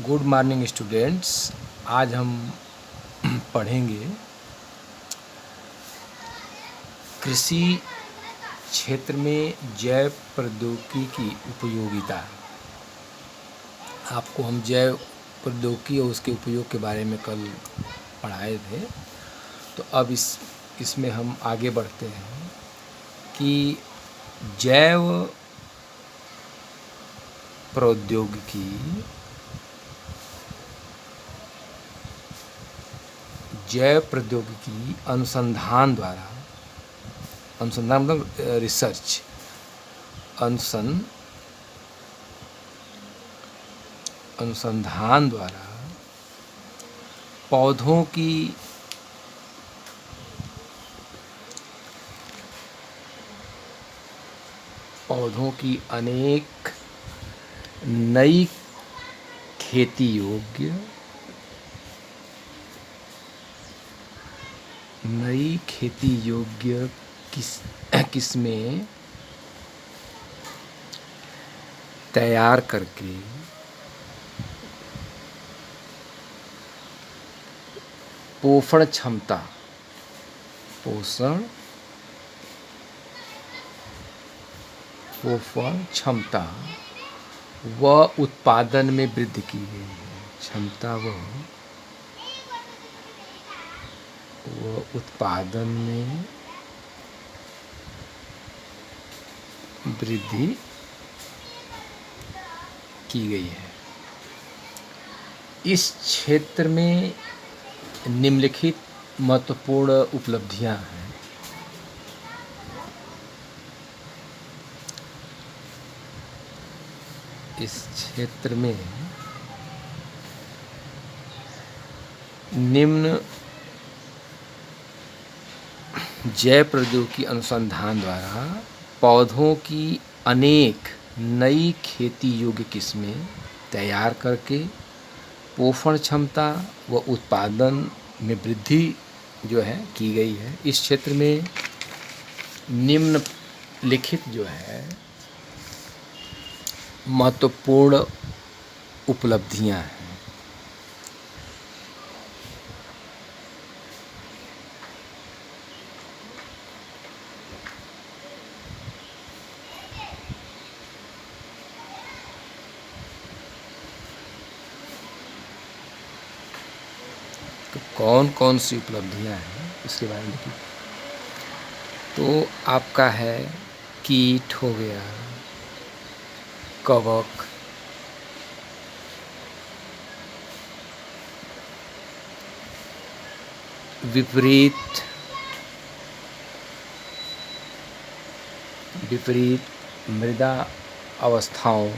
Good morning students. आज हम पढ़ेंगे कृषि क्षेत्र में जैव प्रौद्योगिकी की उपयोगिता। आपको हम जैव प्रौद्योगिकी और उसके उपयोग के बारे में कल पढ़ाए थे। तो अब इसमें हम आगे बढ़ते हैं कि जैव प्रौद्योगिकी अनुसंधान मतलब रिसर्च, अनुसंधान द्वारा पौधों की अनेक नई खेती योग्य किस्में तैयार करके पोषण क्षमता व उत्पादन में वृद्धि की गई है। क्षमता व उत्पादन में वृद्धि की गई है। इस क्षेत्र में निम्नलिखित महत्वपूर्ण उपलब्धियां हैं। इस क्षेत्र में निम्न जैव प्रौद्योगिकी अनुसंधान द्वारा पौधों की अनेक नई खेती योग्य किस्में तैयार करके पोषण क्षमता व उत्पादन में वृद्धि जो है की गई है। इस क्षेत्र में निम्नलिखित जो है महत्वपूर्ण उपलब्धियां हैं। तो कौन कौन सी उपलब्धियां हैं इसके बारे में देखिए। तो आपका है कीट हो गया, कवक, विपरीत मृदा अवस्थाओं,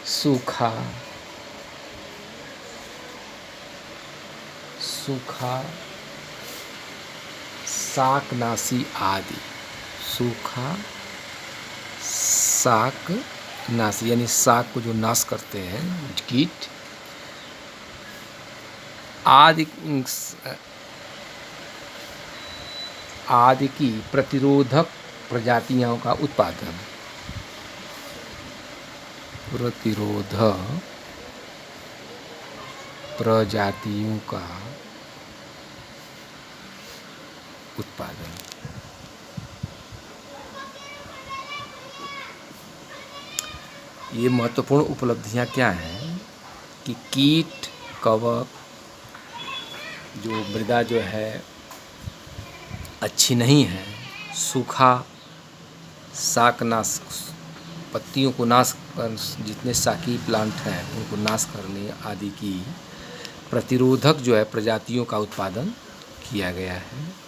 सूखा, शाकनाशी आदि। सूखा, शाकनाशी यानी शाक को जो नाश करते हैं कीट आदि की प्रतिरोधक प्रजातियों का उत्पादन। ये महत्वपूर्ण उपलब्धियां क्या हैं कि कीट, कवक, जो मृदा जो है अच्छी नहीं है, सूखा, शाकनाश, पत्तियों को नाश कर, जितने शाकी प्लांट हैं उनको नाश करने आदि की प्रतिरोधक जो है प्रजातियों का उत्पादन किया गया है।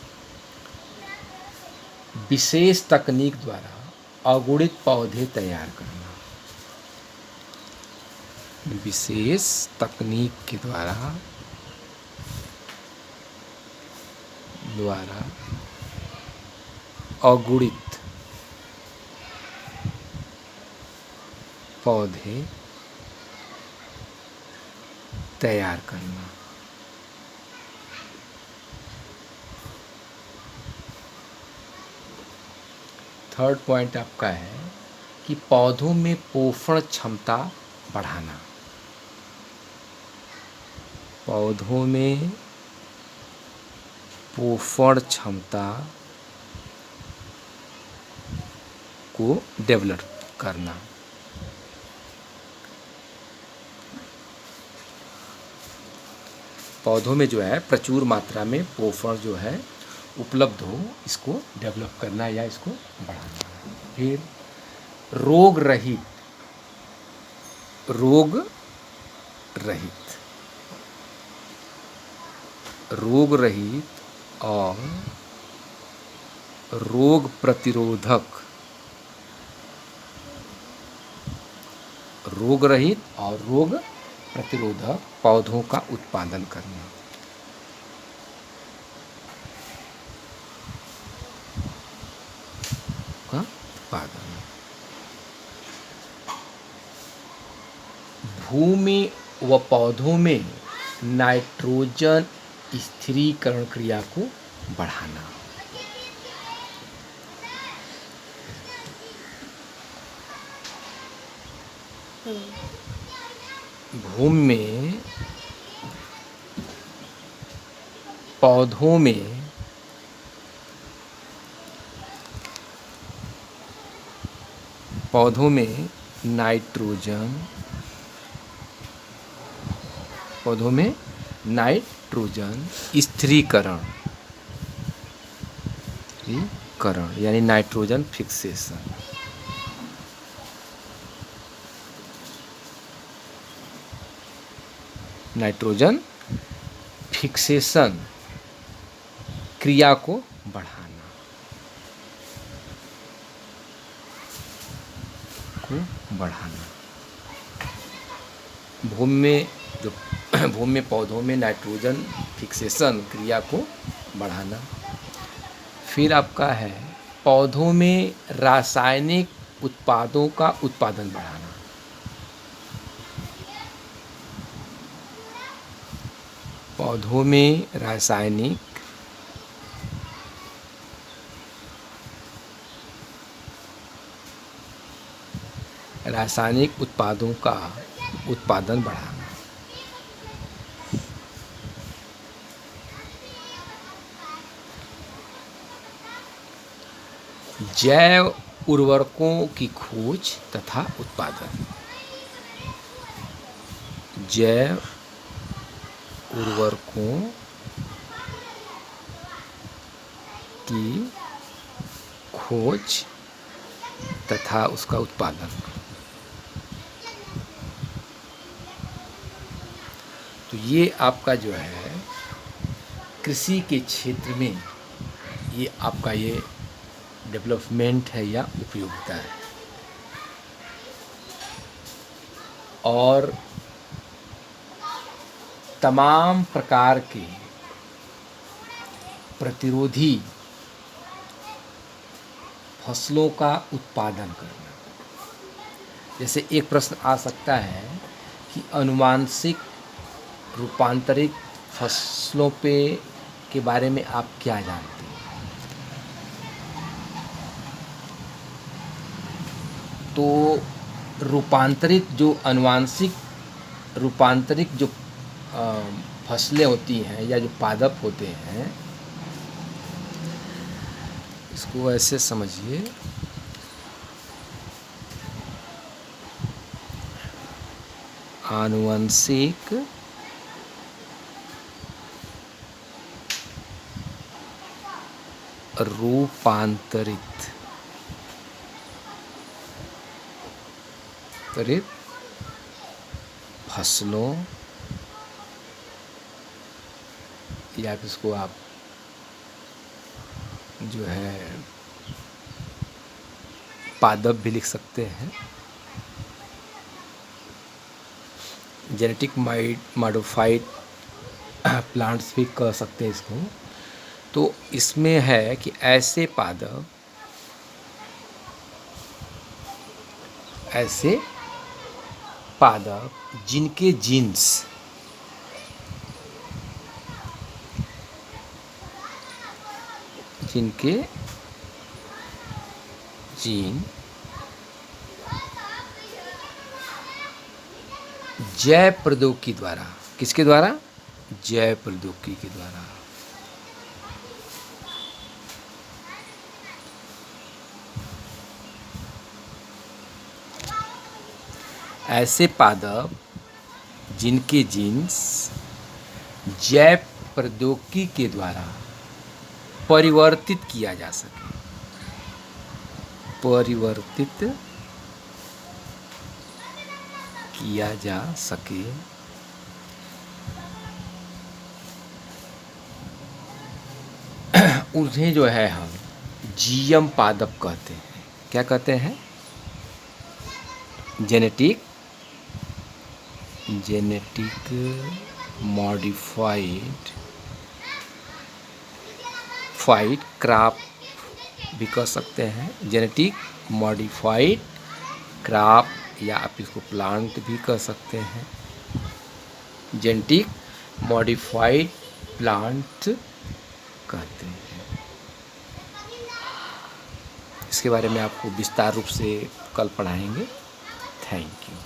विशेष तकनीक द्वारा अगुणित पौधे तैयार करना। विशेष तकनीक के द्वारा अगुणित पौधे तैयार करना। थर्ड पॉइंट आपका है कि पौधों में पोषण क्षमता बढ़ाना। पौधों में पोषण क्षमता को डेवलप करना। पौधों में जो है प्रचुर मात्रा में पोषण जो है उपलब्ध हो, इसको डेवलप करना या इसको बढ़ाना। फिर रोग रहित रोग रहित और रोग प्रतिरोधक पौधों का उत्पादन करना। भूमि व पौधों में नाइट्रोजन स्थिरीकरण क्रिया को बढ़ाना। भूमि में पौधों में नाइट्रोजन स्थिरीकरण यानी नाइट्रोजन फिक्सेशन। नाइट्रोजन फिक्सेशन क्रिया को बढ़ाना। भूमि में पौधों में नाइट्रोजन फिक्सेशन क्रिया को बढ़ाना। फिर आपका है पौधों में रासायनिक उत्पादों का उत्पादन बढ़ाना। पौधों में रासायनिक उत्पादों का उत्पादन बढ़ाना। जैव उर्वरकों की खोज तथा उत्पादन। जैव उर्वरकों की खोज तथा उसका उत्पादन। तो ये आपका जो है कृषि के क्षेत्र में ये आपका ये डेवलपमेंट है या उपयोगिता है। और तमाम प्रकार के प्रतिरोधी फसलों का उत्पादन करना। जैसे एक प्रश्न आ सकता है कि अनुवांशिक रूपांतरित फसलों के बारे में आप क्या जानते हैं? तो अनुवांशिक रूपांतरित जो फसलें होती हैं या जो पादप होते हैं, इसको ऐसे समझिए, आनुवंशिक रूपांतरित फसलों या इसको आप जो है पादप भी लिख सकते हैं, जेनेटिक मॉडिफाइड प्लांट्स भी कह सकते हैं इसको। तो इसमें है कि ऐसे पादप जिनके जीन्स जीन जैव प्रौद्योगिकी द्वारा, किसके द्वारा? जैव प्रौद्योगिकी के द्वारा। ऐसे पादप जिनके जीन्स जैव प्रौद्योगिकी के द्वारा परिवर्तित किया जा सके, परिवर्तित किया जा सके, उन्हें जो है हम जीएम पादप कहते हैं। क्या कहते हैं? जेनेटिक मॉडिफाइड क्रॉप भी कह सकते हैं, जेनेटिक मॉडिफाइड क्रॉप, या आप इसको प्लांट भी कह सकते हैं, जेनेटिक मॉडिफाइड प्लांट कहते हैं। इसके बारे में आपको विस्तार रूप से कल पढ़ाएंगे। Thank you.